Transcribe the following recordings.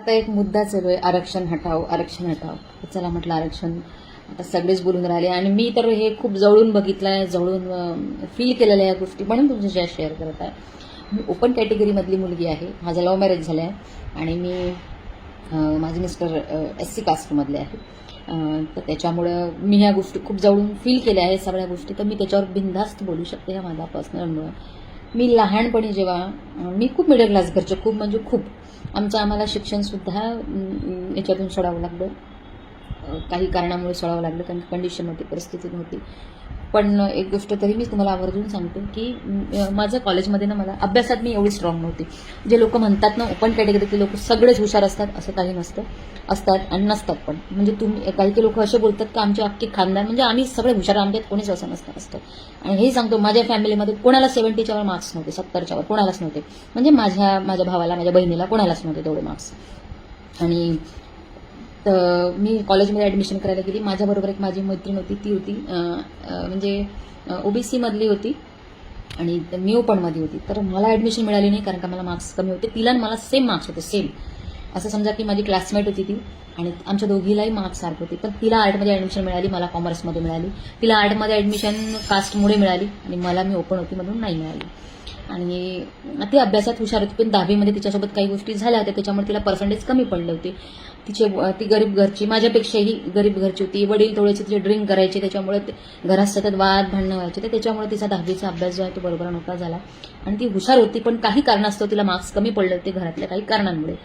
आता एक मुद्दा चालू आहे, आरक्षण हटाव, आरक्षण हटाव. चला म्हटलं आरक्षण आता सगळेच बोलून राहिले आणि मी तर हे खूप जवळून बघितलंय, जवळून फील केलेल्या या गोष्टी म्हणून तुमच्याशी शेअर करत आहे. मी ओपन कॅटेगरीमधली मुलगी आहे. माझं लव्ह मॅरेज झालं आहे आणि माझे मिस्टर SC कास्टमधले आहेत. तर त्याच्यामुळं मी ह्या गोष्टी खूप जवळून फील केल्या आहेत सगळ्या गोष्टी. तर मी त्याच्यावर बिनधास्त बोलू शकते. ह्या माझा पर्सनलमुळं मी लहानपणी जेव्हा मी खूप मिडल क्लास घरचे, खूप म्हणजे खूप आम्हाला शिक्षणसुद्धा याच्यातून सोडावं लागलं. काही कारणामुळे सोडावं लागलं, कारण कंडिशन नव्हती, परिस्थिती नव्हती. पण एक गोष्ट तरी मी तुम्हाला आवर्जून सांगते की माझं कॉलेजमध्ये ना मला अभ्यासात मी एवढी स्ट्रॉंग नव्हती. जे लोक म्हणतात ना ओपन कॅटेगरीतले लोक सगळेच हुशार असतात, असं काही नसतं. असतात आणि नसतात पण. म्हणजे तुम्ही काही लोक असे बोलतात की आमचे अख्खे खानदान म्हणजे आम्ही सगळे हुशार, आमच्यात कोणीच असं नसतं. आणि हेही सांगतो, माझ्या फॅमिलीमध्ये कोणाला 70च्या वर मार्क्स नव्हते, 70च्या वर कोणालाच नव्हते. म्हणजे माझ्या भावाला, माझ्या बहिणीला कोणालाच नव्हते तेवढे मार्क्स. आणि तर मी कॉलेजमध्ये ॲडमिशन करायला गेली. माझ्याबरोबर एक माझी मैत्रीण होती, ती होती म्हणजे OBC मधली होती आणि मी ओपनमध्ये होती. तर मला ॲडमिशन मिळाली नाही, कारण का मला मार्क्स कमी होते. तिला आणि मला सेम मार्क्स होते, सेम. असं समजा की माझी क्लासमेट होती ती आणि आमच्या दोघीलाही मार्क्स सारखे होते. पण तिला आर्टमध्ये ॲडमिशन मिळाली, मला कॉमर्समध्ये मिळाली. तिला आर्टमध्ये ॲडमिशन कास्टमुळे मिळाली आणि मला, मी ओपन होती म्हणून नाही मिळाली. आणि ती अभ्यासात हुशार होती, पण 10वीमध्ये तिच्यासोबत काही गोष्टी झाल्या होत्या, त्याच्यामुळे तिला पर्सेंटेज कमी पडले होते. ती गरीब घरची, माझ्यापेक्षाही गरीब घरची होती. वडील थोडेसे तिचे ड्रिंक करायचे, त्याच्यामुळे घरात सतत वाद भांडणं व्हायचे. तर त्याच्यामुळे तिचा 10वीचा अभ्यास जो आहे तो बरोबर नव्हता झाला. आणि ती हुशार होती, पण काही कारणास्तव तिला मार्क्स कमी पडले होते घरातल्या काही कारणांमुळे.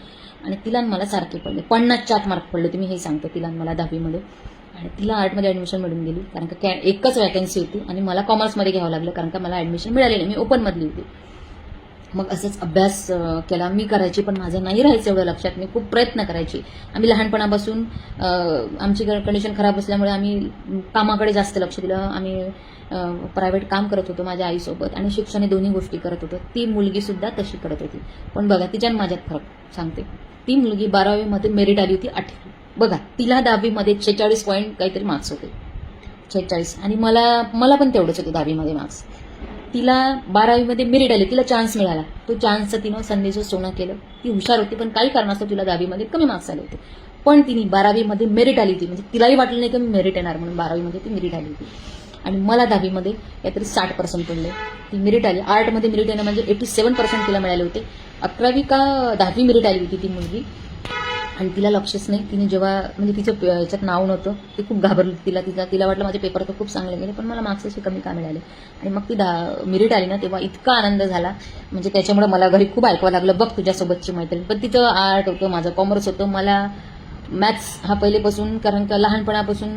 आणि तिला आणि मला सारखे पडले, 50च्या आत मार्क पडले होते, मी हे सांगतो, तिला आणि मला 10वीमध्ये. आणि तिला आर्टमध्ये ॲडमिशन मिळून गेली, कारण का एकच वॅकन्सी होती आणि मला कॉमर्समध्ये घ्यावं लागलं, कारण का मला ॲडमिशन मिळाली नाही, मी ओपनमधली होती. मग असंच अभ्यास केला मी, करायची, पण माझं नाही राहायचं एवढं लक्षात. मी खूप प्रयत्न करायची. आम्ही लहानपणापासून आमची कंडिशन खराब असल्यामुळे आम्ही कामाकडे जास्त लक्ष दिलं. आम्ही प्रायव्हेट काम करत होतो माझ्या आईसोबत आणि शिक्षण, दोन्ही गोष्टी करत होतो. ती मुलगीसुद्धा तशी करत होती. पण बघा तिच्या माझ्यात फरक सांगते. ती मुलगी 12वीमध्ये मेरिट आली होती 8वी. बघा, तिला 10वीमध्ये 46 पॉईंट काहीतरी मार्क्स होते, 46. आणि मला पण तेवढंच होते 10वीमध्ये मार्क्स. तिला 12वीमध्ये मेरिट आली, तिला चान्स मिळाला. तो चान्सचं तिनं संधीचं सोनं केलं. ती हुशार होती, पण काही कारणास्तव तिला 10वीमध्ये कमी मार्क्स आले होते. पण तिने 12वीमध्ये मेरिट आली होती, म्हणजे तिलाही वाटलं नाही की मी मेरिट येणार म्हणून 12वीमध्ये ती मेरिट आली होती. आणि मला 10वीमध्ये काहीतरी 60% पडले, ती मेरिट आली. आर्टमध्ये मेरिट येणं म्हणजे 87% तिला मिळाले होते. 11वी का 10वी मेरिट आली होती ती मुलगी. आणि तिला लक्षच नाही. तिने जेव्हा म्हणजे तिचं याच्यात नाव नव्हतं, ती खूप घाबरली. तिला वाटलं माझे पेपर तर खूप चांगले गेले, पण मला मार्क्स असे कमी का मिळाले. आणि मग ती मेरिट आली ना, तेव्हा इतका आनंद झाला. म्हणजे त्याच्यामुळे मला घरी खूप ऐकवावं लागलं, बघ तुझ्यासोबतची मैत्रीण. पण तिचं आर्ट होतं, माझं कॉमर्स होतं. मला मॅथ्स हा पहिलेपासून, कारण का लहानपणापासून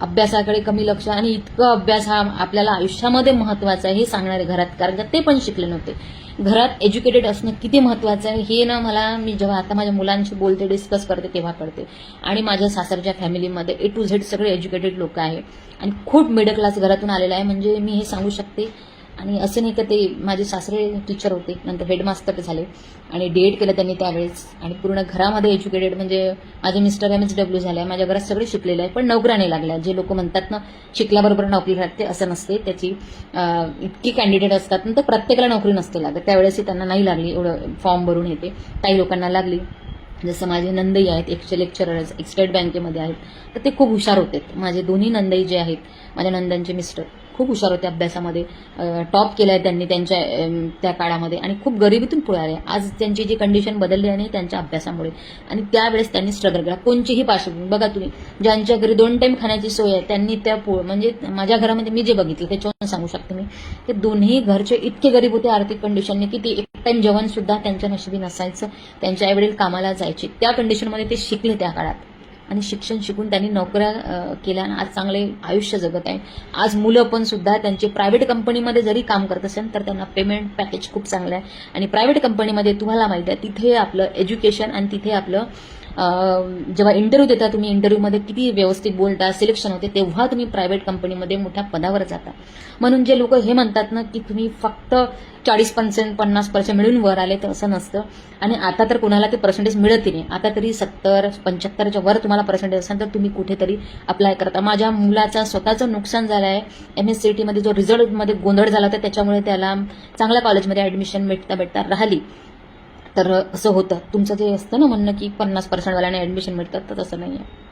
अभ्यासाकडे कमी लक्ष. आणि इतकं अभ्यास हा आपल्याला आयुष्यामध्ये महत्त्वाचा आहे हे सांगणारे घरात, कारण का ते पण शिकले नव्हते. घरात एज्युकेटेड असणं किती महत्त्वाचं आहे हे ना मला, मी जेव्हा आता माझ्या मुलांशी बोलते, डिस्कस करते, तेव्हा कळते. आणि माझ्या सासरच्या फॅमिलीमध्ये A to Z सगळे एज्युकेटेड लोक आहे आणि खूप मिडल क्लास घरातून आलेला आहे. म्हणजे मी हे सांगू शकते. आणि असं नाही का, ते माझे सासरे टीचर होते, नंतर हेडमास्टर झाले आणि DED केलं त्यांनी त्यावेळेस. आणि पूर्ण घरामध्ये एज्युकेटेड, म्हणजे माझे मिस्टर MSW झाले. माझ्या घरात सगळे शिकलेले आहे, पण नोकऱ्या नाही लागल्या. जे लोक म्हणतात ना शिकल्याबरोबर नोकरी लागते, असं नसते. त्याची इतकी कॅन्डिडेट असतात ना, तर प्रत्येकाला नोकरी नसते लागत. त्यावेळेसही त्यांना नाही लागली, एवढं फॉर्म भरून येते. काही लोकांना लागली. जसं माझे नंदई आहेत, लेक्चरर स्टेट बँकेमध्ये आहेत, तर ते खूप हुशार होते. माझे दोन्ही नंदई जे आहेत, माझ्या नंदांचे मिस्टर खूप हुशार होते अभ्यासामध्ये. टॉप केलं आहे त्यांनी त्यांच्या त्या काळामध्ये आणि खूप गरिबीतून पुढे आले. आज त्यांची जी कंडिशन बदलली आहे त्यांच्या अभ्यासामुळे. आणि त्यावेळेस त्यांनी स्ट्रगल केला, कोणचीही पार्श्वभूमी. बघा तुम्ही, ज्यांच्या घरी 2 टाईम खाण्याची सोय आहे त्यांनी म्हणजे माझ्या घरामध्ये मी जे बघितलं त्याच्यावरून सांगू शकते मी, ते दोन्ही घरचे इतके गरीब होते आर्थिक कंडिशनने की ते एक टाईम जेवण सुद्धा त्यांच्या नशिबी नसायचं. त्यांचे आईवडील कामाला जायचे, त्या कंडिशनमध्ये ते शिकले त्या काळात. आणि शिक्षण शिकून त्यांनी नोकऱ्या केल्या आणि आज चांगले आयुष्य जगत आहे. आज मुलं पण सुद्धा त्यांचे प्रायव्हेट कंपनीमध्ये जरी काम करत असेल तर त्यांना पेमेंट पॅकेज खूप चांगलं आहे. आणि प्रायव्हेट कंपनीमध्ये तुम्हाला माहिती आहे, तिथे आपलं एज्युकेशन आणि तिथे आपलं जेव्हा इंटरव्ह्यू देता तुम्ही, इंटरव्ह्यूमध्ये किती व्यवस्थित बोलता, सिलेक्शन होते, तेव्हा तुम्ही प्रायव्हेट कंपनीमध्ये मोठ्या पदावर जाता. म्हणून जे लोक हे म्हणतात ना की तुम्ही फक्त 40% 50% मिळून वर आले, तर असं नसतं. आणि आता तर कोणाला ते पर्सेंटेज मिळत नाही. आता तरी 70-75च्या वर तुम्हाला पर्सेंटेज असेल तर तुम्ही कुठेतरी अप्लाय करता. माझ्या मुलाचा स्वतःचं नुकसान झालं आहे. MSCT जो रिझल्टमध्ये गोंधळ झाला होता, त्याच्यामुळे त्याला चांगल्या कॉलेजमध्ये ॲडमिशन भेटता राहिली. तर असं होतं. तुमचं जे असतं ना म्हणणं की 50% वाल्यांना ॲडमिशन मिळतात, तर तसं नाही आहे.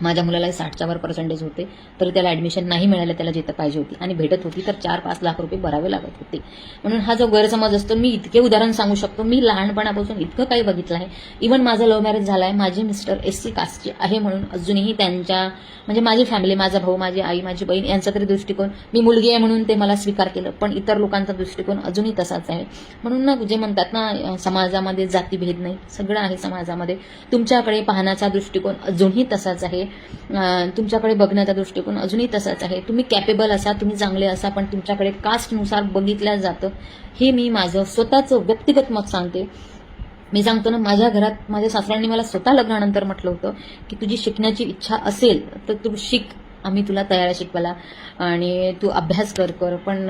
माझ्या मुलाला 60च्या वर पर्सेंटेज होते, तरी त्याला ॲडमिशन नाही मिळालं त्याला जिथं पाहिजे होती, आणि भेटत होती तर 4-5 लाख रुपये भरावे लागत होते. म्हणून हा जो गैरसमज असतो, मी इतके उदाहरण सांगू शकतो. मी लहानपणापासून इतकं काही बघितलं आहे. इव्हन माझं लव्ह मॅरेज झालं आहे. माझे मिस्टर SC कास्टचे आहे म्हणून अजूनही त्यांच्या म्हणजे माझी फॅमिली, माझा भाऊ, माझी आई, माझी बहीण यांचा तरी दृष्टिकोन, मी मुलगी आहे म्हणून ते मला स्वीकार केलं, पण इतर लोकांचा दृष्टिकोन अजूनही तसाच आहे. म्हणून ना जे म्हणतात ना समाजामध्ये जातीभेद नाही, सगळं आहे समाजामध्ये. तुमच्याकडे पाहण्याचा दृष्टिकोन अजूनही तसाच आहे, तुमच्याकडे बघण्याचा दृष्टिकोन अजूनही तसाच आहे. तुम्ही कॅपेबल असा, तुम्ही चांगले असा, पण तुमच्याकडे कास्टनुसार बघितलं जातं. हे मी माझं स्वतःचं व्यक्तिगत मत सांगते. मी सांगतो ना, माझ्या घरात माझ्या सासऱ्यांनी मला स्वतः लग्नानंतर म्हटलं होतं की तुझी शिकण्याची इच्छा असेल तर तू शिक, आम्ही तुला तयार शिकवायला, आणि तू अभ्यास कर. पण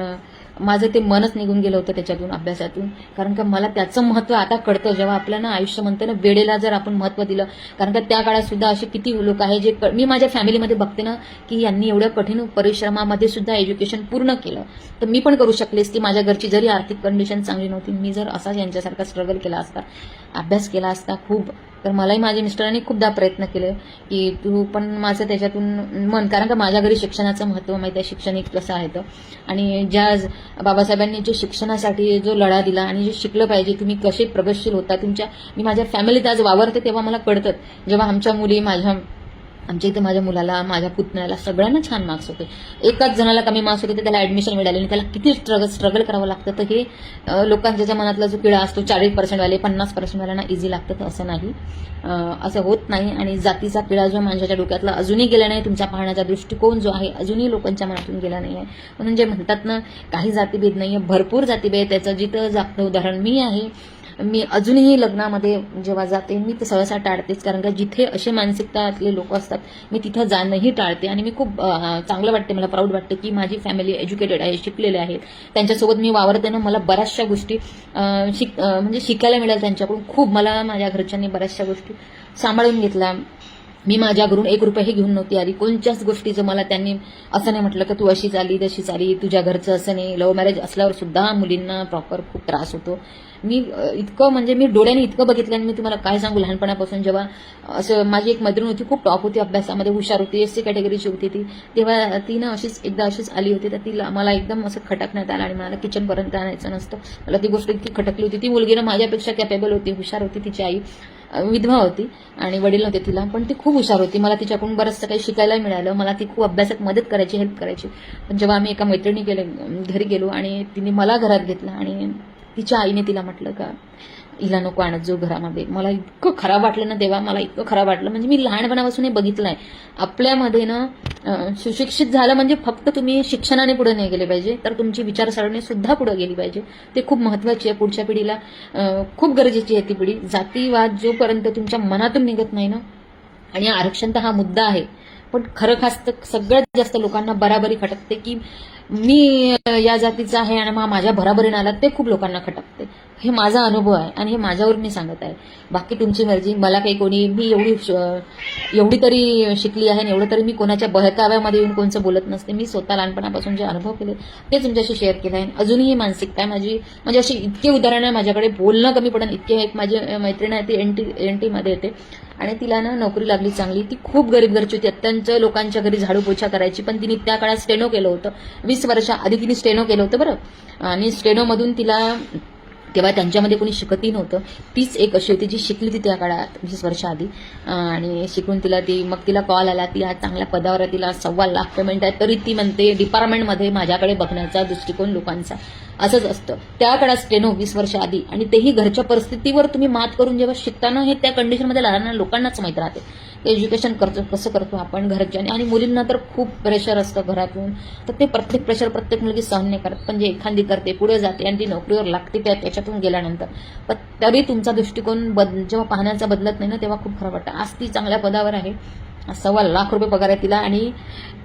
माझं ते मनच निघून गेलं होतं त्याच्यातून, अभ्यासातून. कारण का मला त्याचं महत्त्व आता कळतं, जेव्हा आपल्याला आयुष्य म्हणतं ना, वेळेला जर आपण महत्त्व दिलं. कारण का त्या काळात सुद्धा असे किती लोक आहे जे मी माझ्या फॅमिलीमध्ये बघते ना, की यांनी एवढ्या कठीण परिश्रमामध्ये सुद्धा एज्युकेशन पूर्ण केलं. तर मी पण करू शकलेस की माझ्या घरची जरी आर्थिक कंडिशन चांगली नव्हती, मी जर असाच यांच्यासारखा स्ट्रगल केला असता, अभ्यास केला असता खूप, तर मलाही माझ्या मिस्टरांनी खूपदा प्रयत्न केले की तू पण माझं त्याच्यातून मन, कारण का माझ्या घरी शिक्षणाचं महत्त्व माहिती आहे, शिक्षण एक कसं आहे तर. आणि ज्या बाबासाहेबांनी जे शिक्षणासाठी जो लढा दिला आणि जे शिकलं पाहिजे, तुम्ही कसे प्रगतशील होता मी माझ्या फॅमिलीत आज वावरते तेव्हा मला कळतं. जेव्हा आमच्या मुली, आमच्या इथे माझ्या मुलाला, माझ्या पुतण्याला सगळ्यांना छान मार्क्स होते, एकाच जणाला कमी मार्क्स होते तर त्याला ॲडमिशन मिळाले नाही. त्याला किती स्ट्रगल करावं लागतं. तर हे लोकांच्या मनातला जो किडा असतो, 40% वाले 50% वाल्यांना इझी लागतं, तर असं नाही, असं होत नाही. आणि जातीचा किडा जो माणसाच्या डोक्यातला अजूनही गेला नाही, तुमचा पाहण्याचा दृष्टिकोन जो आहे अजूनही लोकांच्या मनातून गेला नाही आहे. म्हणून जे म्हणतात ना, काही जातीभेद नाही आहे, भरपूर जातीभेद. त्याचं जिथं जागतं उदाहरण मी आहे. मी अजूनही लग्नामध्ये जेव्हा जाते मी ते सहसा टाळतेच, कारण का जिथे असे मानसिकतातले लोक असतात मी तिथं जाणंही टाळते. आणि मी खूप चांगलं वाटते, मला प्राऊड वाटते की माझी फॅमिली एज्युकेटेड आहे, शिकलेले आहेत. त्यांच्यासोबत मी वावरते ना, मला बऱ्याचशा गोष्टी म्हणजे शिकायला मिळाल्या त्यांच्याकडून. खूप मला माझ्या घरच्यांनी बऱ्याचशा गोष्टी सांभाळून घेतल्या. मी माझ्या घरून 1 रुपयाही घेऊन नव्हती आली. कोणत्याच गोष्टीचं मला त्यांनी असं नाही म्हटलं की तू अशीच आली तशीच आली, तुझ्या घरचं असं नाही. लव्ह मॅरेज असल्यावर सुद्धा मुलींना प्रॉपर खूप त्रास होतो. मी इतकं म्हणजे मी डोळ्याने इतकं बघितलं. आणि मी तुम्हाला काय सांगू, लहानपणापासून जेव्हा असं माझी एक मैत्रीण होती, खूप टॉप होती अभ्यासामध्ये, हुशार होती, SC कॅटेगरीची होती ती, तेव्हा तिनं एकदा अशीच आली होती. तर तिला मला एकदम असं खटकण्यात आलं आणि मला किचनपर्यंत आणायचं नसतं. मला ती गोष्ट इतकी खटकली होती. ती मुलगी ना माझ्यापेक्षा कॅपेबल होती, हुशार होती. तिची आई विधवा होती आणि वडील नव्हते तिला, पण ती खूप हुशार होती. मला तिच्याकडून बरंचसं काही शिकायला मिळालं. मला ती खूप अभ्यासात मदत करायची, हेल्प करायची. पण जेव्हा आम्ही एका मैत्रिणी घरी गेलो आणि तिने मला घरात घेतलं आणि तिच्या आईने तिला म्हटलं का हिला नको आणत जो घरामध्ये, मला इतकं खराब वाटलं ना तेव्हा, मला इतकं खराब वाटलं. म्हणजे मी लहानपणापासून हे बघितलं आहे आपल्यामध्ये ना, सुशिक्षित झालं म्हणजे फक्त तुम्ही शिक्षणाने पुढे नाही गेले पाहिजे, तर तुमची विचारसरणी सुद्धा पुढे गेली पाहिजे. ते खूप महत्त्वाची आहे. पुढच्या पिढीला खूप गरजेची आहे ती पिढी. जातीवाद जोपर्यंत तुमच्या मनातून निघत नाही ना, आणि आरक्षण तर हा मुद्दा आहे, पण खरं खास तर सगळ्यात जास्त लोकांना बराबरी खटकते की मी या जातीचा आहे आणि मग माझ्या बराबरीने आला, ते खूप लोकांना खटकते. हे माझा अनुभव आहे आणि हे माझ्यावर मी सांगत आहे. बाकी तुमची मर्जी. मला काही कोणी, मी एवढी तरी शिकली आहे आणि एवढं तरी मी कोणाच्या बहकाव्यामध्ये येऊन कोणचं बोलत नसते. मी स्वतः लहानपणापासून जे अनुभव केले ते तुमच्याशी शेअर केलं आहे. अजूनही मानसिकता आहे माझी, म्हणजे अशी इतके उदाहरणं आहे माझ्याकडे, बोलणं कमी पडेल इतके. एक माझी मैत्रीण आहे, ती NT मध्ये येते आणि तिला ना नोकरी लागली चांगली. ती खूप गरीब घरची होती, अत्यंत लोकांच्या घरी झाडू पोछा करायची, पण तिने त्या काळात स्टेनो केलं होतं. 20 वर्षाआधी तिने स्टेनो केलं होतं बरं. आणि स्टेनोमधून तिला, तेव्हा त्यांच्यामध्ये कोणी शिकतही नव्हतं, तीच एक अशी होती जी शिकली ती त्या काळात 20 वर्षाआधी. आणि शिकून मग तिला कॉल आला, ती आज चांगल्या पदावर आहे, तिला 1.25 लाख पेमेंट आहे. तरी ती म्हणते डिपार्टमेंटमध्ये माझ्याकडे बघण्याचा दृष्टिकोन लोकांचा असंच असतं. त्या काळात स्टेनो 20 वर्षाआधी, आणि तेही घरच्या परिस्थितीवर तुम्ही मात करून जेव्हा शिकताना, हे त्या कंडिशनमध्ये लहान लोकांनाच माहीत राहते एज्युकेशन कसं करतो आपण घरच्याने. आणि मुलींना तर खूप प्रेशर असतं घरातून, तर ते प्रत्येक प्रेशर प्रत्येक मुलगी सहन नाही करत. पण जे एखादी करते, पुढे जाते आणि ती नोकरीवर लागते त्याच्यातून गेल्यानंतर, पण तरी तुमचा दृष्टिकोन जेव्हा पाहण्याचा बदलत नाही ना, तेव्हा खूप खरं वाटतं. आज ती चांगल्या पदावर आहे, 1.25 लाख रुपये पगार आहे तिला, आणि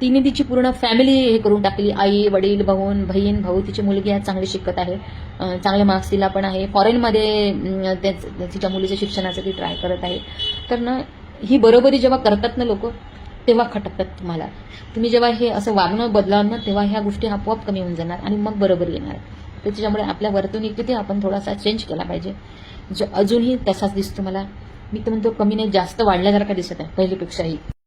तिने तिची पूर्ण फॅमिली हे करून टाकली. आई, वडील, बहीण, भाऊ, तिची मुलगी आज चांगली शिकत आहे, चांगले मार्क्स तिला पण आहे. फॉरेनमध्ये तिच्या मुलीच्या शिक्षणाचं ती ट्राय करत आहे. तर ना, ही बरोबरी जेव्हा करतात ना लोक, तेव्हा खटकतात तुम्हाला. तुम्ही जेव्हा हे असं वागणं बदलाल ना, तेव्हा ह्या गोष्टी आपोआप कमी होऊन जाणार आणि मग बरोबर येणार. त्याच्यामुळे आपल्या वर्तणुकीतही आपण थोडासा चेंज केला पाहिजे. जो अजूनही तसाच दिसतो मला. मी तर म्हणतो कमी नाही जास्त वाढल्यासारखा दिसत आहे पहिलीपेक्षाही.